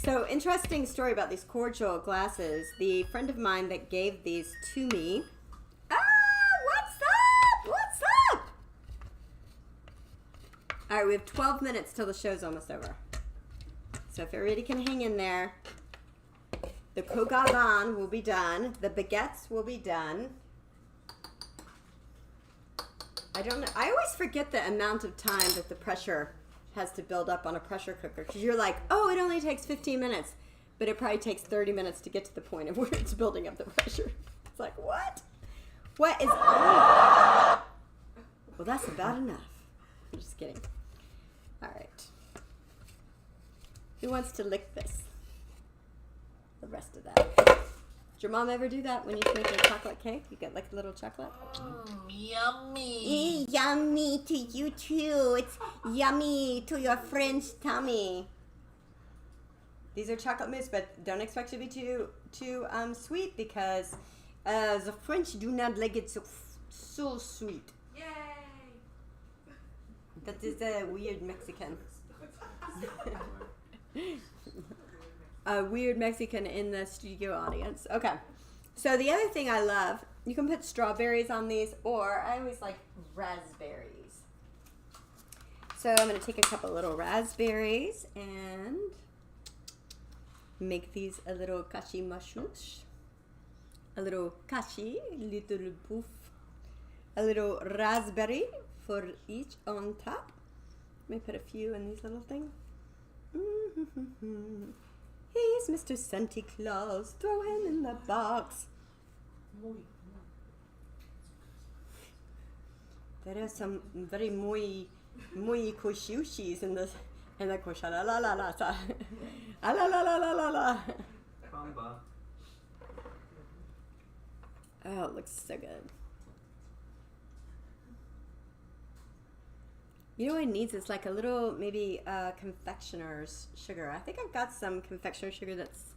So, interesting story about these cordial glasses. The friend of mine that gave these to me. What's up? What's up? All right, we have 12 minutes till the show's almost over. So if everybody can hang in there, the Kogaban will be done. The baguettes will be done. I don't know. I always forget the amount of time that the pressure has to build up on a pressure cooker. Because you're like, oh, it only takes 15 minutes. But it probably takes 30 minutes to get to the point of where it's building up the pressure. It's like, what? What is... Well, that's about enough. I'm just kidding. All right. Who wants to lick this? The rest of that. Did your mom ever do that when you make a chocolate cake? You get like a little chocolate? Yummy. Yummy to you too. It's yummy to your friend's tummy. These are chocolate mousse, but don't expect it to be too sweet because the French do not like it so sweet. Yay! That is a weird Mexican. A weird Mexican in the studio audience. Okay. So the other thing I love, you can put strawberries on these, or I always like raspberries. So I'm going to take a couple little raspberries and make these a little kashi mushrooms. A little kashi, little poof. A little raspberry for each on top. Let me put a few in these little things. He's Mr. Santa Claus. Throw him in the box. There are some very muy koshushis in the kosha la la la la la la la la la la. Kamba. Oh, it looks so good. You know what it needs is like a little, maybe confectioner's sugar. I think I've got some confectioner sugar that's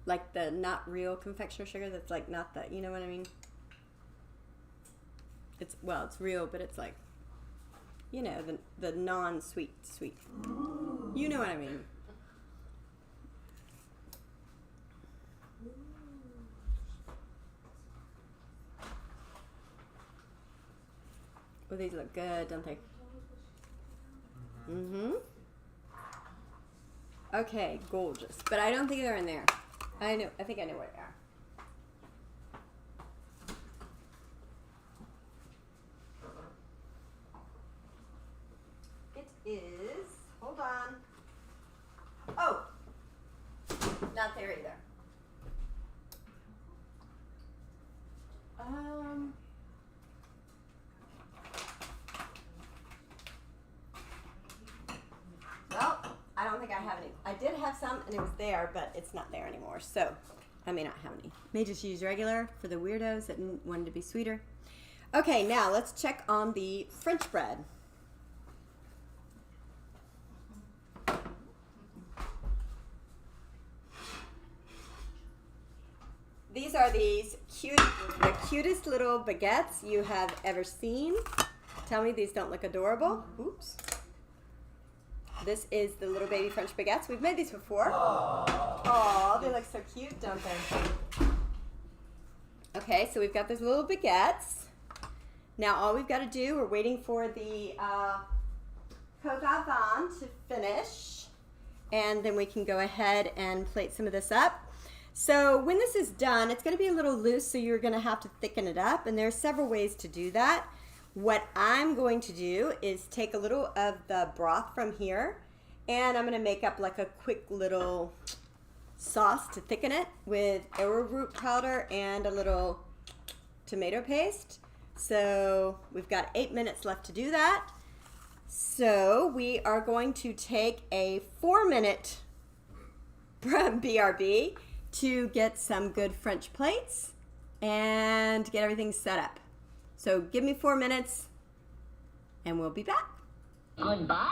like the not real confectioner sugar that's like not the, you know what I mean? It's, well, it's real, but it's like, you know, the non-sweet sweet. You know what I mean? Oh, these look good, don't they? Mm-hmm. Okay, gorgeous. But I don't think they're in there. I think I know where they are. It is, hold on. Oh! Not there either. Well, I don't think I have any. I did have some and it was there, but it's not there anymore. So I may not have any. May just use regular for the weirdos that wanted to be sweeter. Okay, now let's check on the French bread. These are the cutest little baguettes you have ever seen. Tell me these don't look adorable. Oops. This is the little baby French baguettes. We've made these before. Aww, they look so cute, don't they? Okay, so we've got those little baguettes. Now all we've got to do, we're waiting for the coq au vin to finish. And then we can go ahead and plate some of this up. So when this is done, it's going to be a little loose, so you're going to have to thicken it up. And there are several ways to do that. What I'm going to do is take a little of the broth from here, and I'm going to make up like a quick little sauce to thicken it with arrowroot powder and a little tomato paste. So we've got 8 minutes left to do that. So we are going to take a 4-minute BRB to get some good French plates and get everything set up. So give me 4 minutes and we'll be back. Goodbye.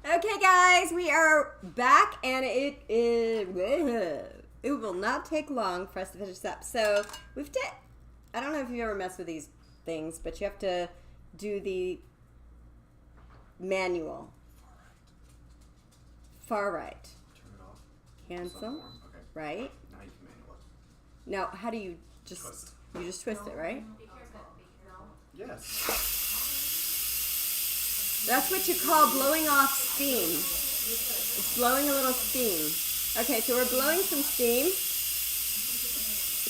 Okay, guys, we are back, and it will not take long for us to finish this up. So we've did. I don't know if you've ever messed with these things, but you have to do the manual. Far right. Turn it off. Cancel. Okay. Right. Now you can manual it. Now, how do you just Twist. you just twist it, right? Yes. That's what you call blowing off steam. It's blowing a little steam. Okay, so we're blowing some steam.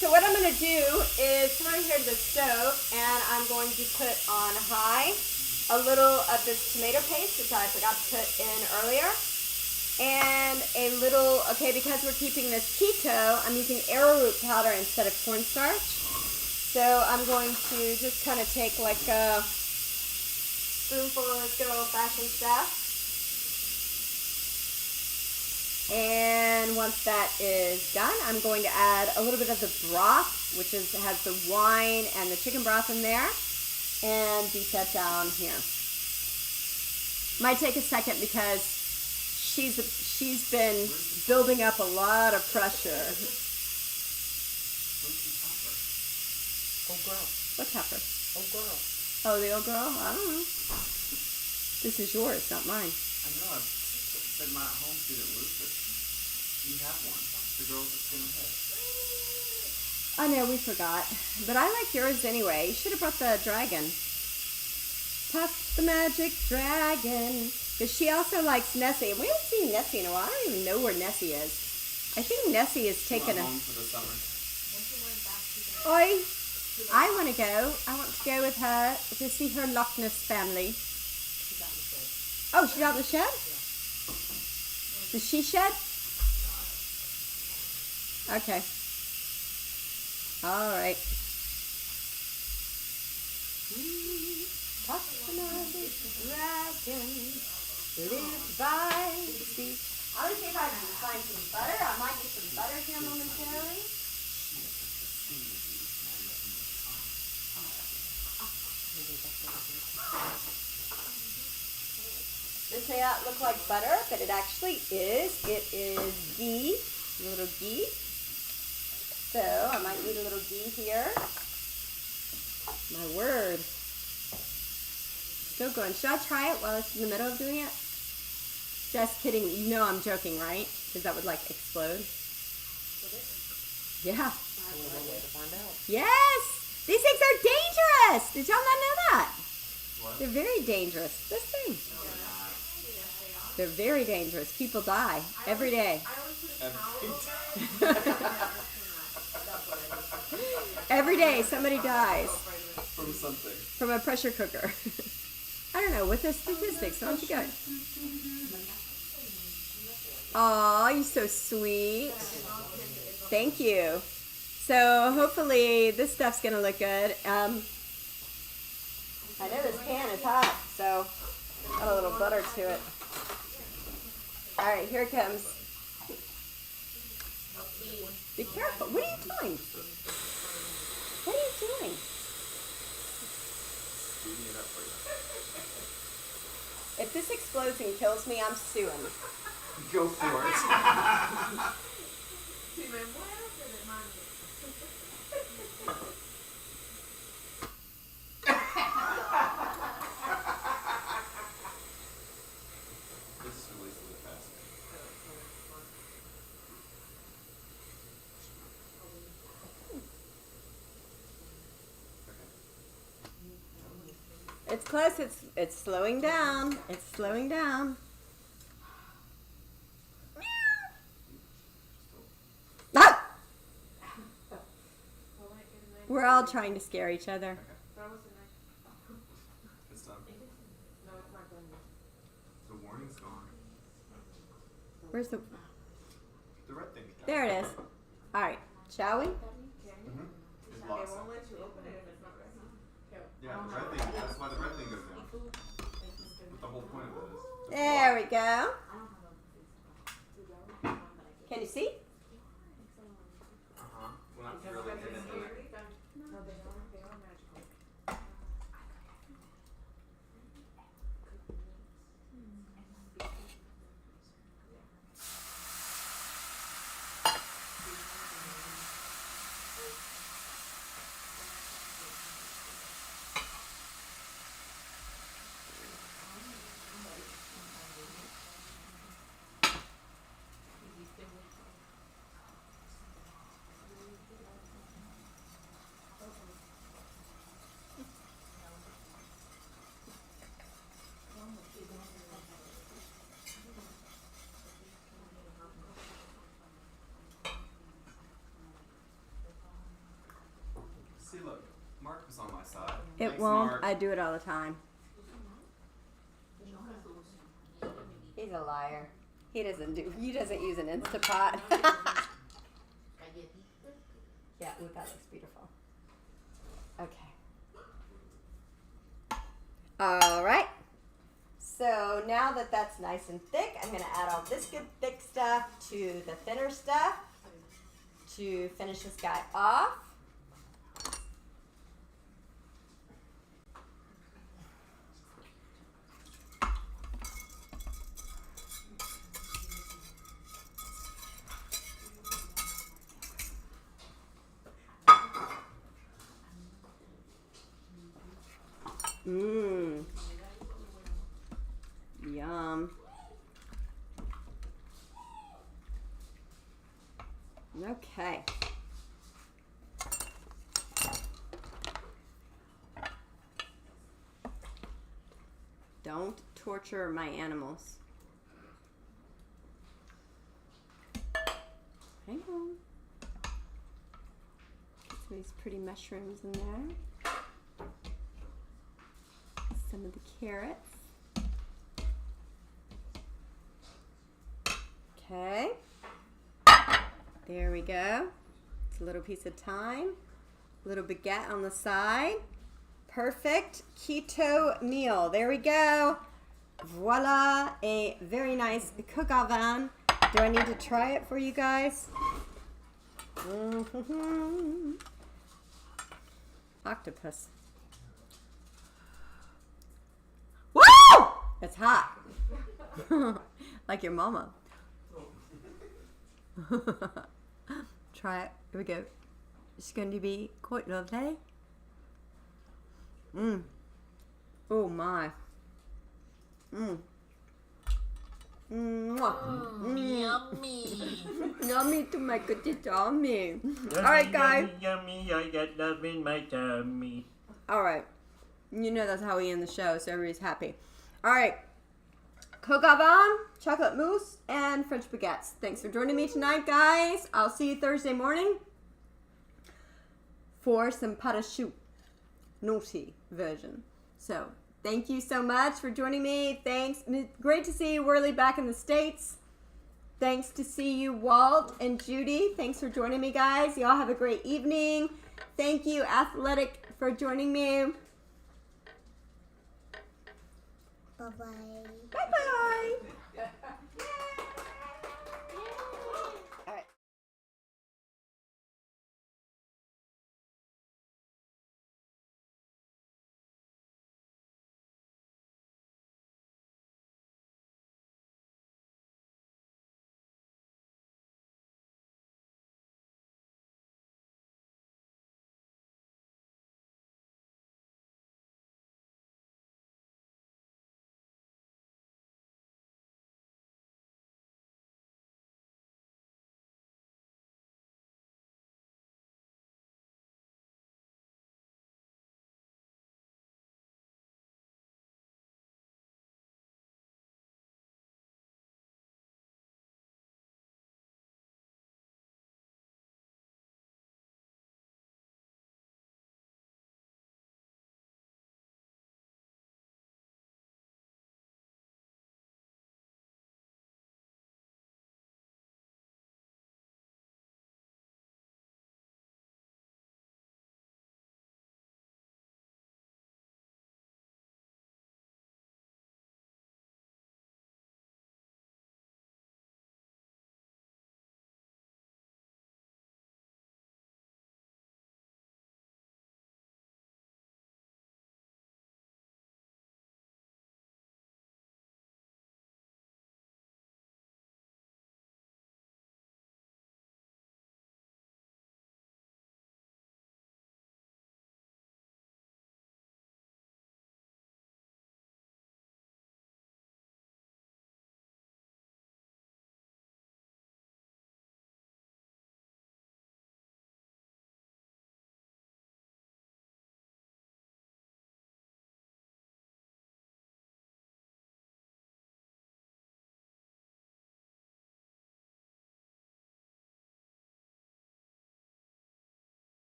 So what I'm going to do is come over here to the stove, and I'm going to put on high a little of this tomato paste, which I forgot to put in earlier. And a little, okay, because we're keeping this keto, I'm using arrowroot powder instead of cornstarch. So I'm going to just kind of take like a spoonful of this good old-fashioned stuff. And once that is done, I'm going to add a little bit of the broth, which has the wine and the chicken broth in there, and beat that down here. Might take a second because she's been building up a lot of pressure. Where's the topper? Oh, girl. What pepper? Oh, girl. Oh, the old girl? I don't know. This is yours, not mine. I know. I've said my home student Luke, but you have one. The girl with the skinny head. I know, we forgot. But I like yours anyway. You should have brought the dragon. Puff the magic dragon. Because she also likes Nessie. We haven't seen Nessie in a while. I don't even know where Nessie is. I think Nessie is taking She a... went home for the summer. Oi! I want to go. I want to go with her to see her Loch Ness family. Oh, she's out in the shed? The she shed? Okay. All right. Puff the magic dragon lives by the sea. I'm going to see if I can find some butter. I might get some butter here momentarily. This may not look like butter, but it actually is. It is ghee, a little ghee. So I might need a little ghee here. My word. Still going. Should I try it while it's in the middle of doing it? Just kidding. You know I'm joking, right? Because that would like explode. Yeah. Yes! These things are dangerous! Did y'all not know that? What? They're very dangerous. This thing. They're very dangerous. People die every day. Every day somebody dies From something. from a pressure cooker. I don't know, with the statistics, why don't you go? Aw, you're so sweet. Thank you. So hopefully this stuff's gonna look good. I know this pan is hot, so add a little butter to it. All right, here it comes. Be careful. What are you doing? What are you doing? Speeding it up for If this explodes and kills me, I'm suing. you. Go for it. This is released really fast. Okay. It's close. It's slowing down. It's slowing down. Ah! We're all trying to scare each other. It's done. The warning's gone. Where's the... The red thing's gone. There it is. All right. Shall we? Mm-hmm. It's lost. Yeah, the red thing. That's why the red thing goes down. What the whole point of it is. There we go. Can you see? Uh-huh. When I'm really in it. It Like won't. smart. I do it all the time. He's a liar. He doesn't use an Instapot. Yeah, ooh, that looks beautiful. Okay. All right. So now that that's nice and thick, I'm going to add all this good thick stuff to the thinner stuff to finish this guy off. Mmm. Yum. Okay. Don't torture my animals. Hang on. Get some of these pretty mushrooms in there. Some of the carrots. Okay. There we go. It's a little piece of thyme. A little baguette on the side. Perfect keto meal. There we go. Voila, a very nice cook oven. Do I need to try it for you guys? Octopus. Woo! It's hot. Like your mama. Try it. Here we go. It's going to be quite lovely. Oh my. Yummy. Yummy to make it yummy. Alright, guys. Yummy, I got love in my tummy. Alright. You know that's how we end the show, so everybody's happy. Alright. Coq au vin, chocolate mousse, and French baguettes. Thanks for joining me tonight, guys. I'll see you Thursday morning for some parachute naughty version. So, thank you so much for joining me. Thanks. Great to see you, Worley, back in the States. Thanks to see you, Walt and Judy. Thanks for joining me, guys. Y'all have a great evening. Thank you, Athletic, for joining me. Bye-bye. Bye-bye.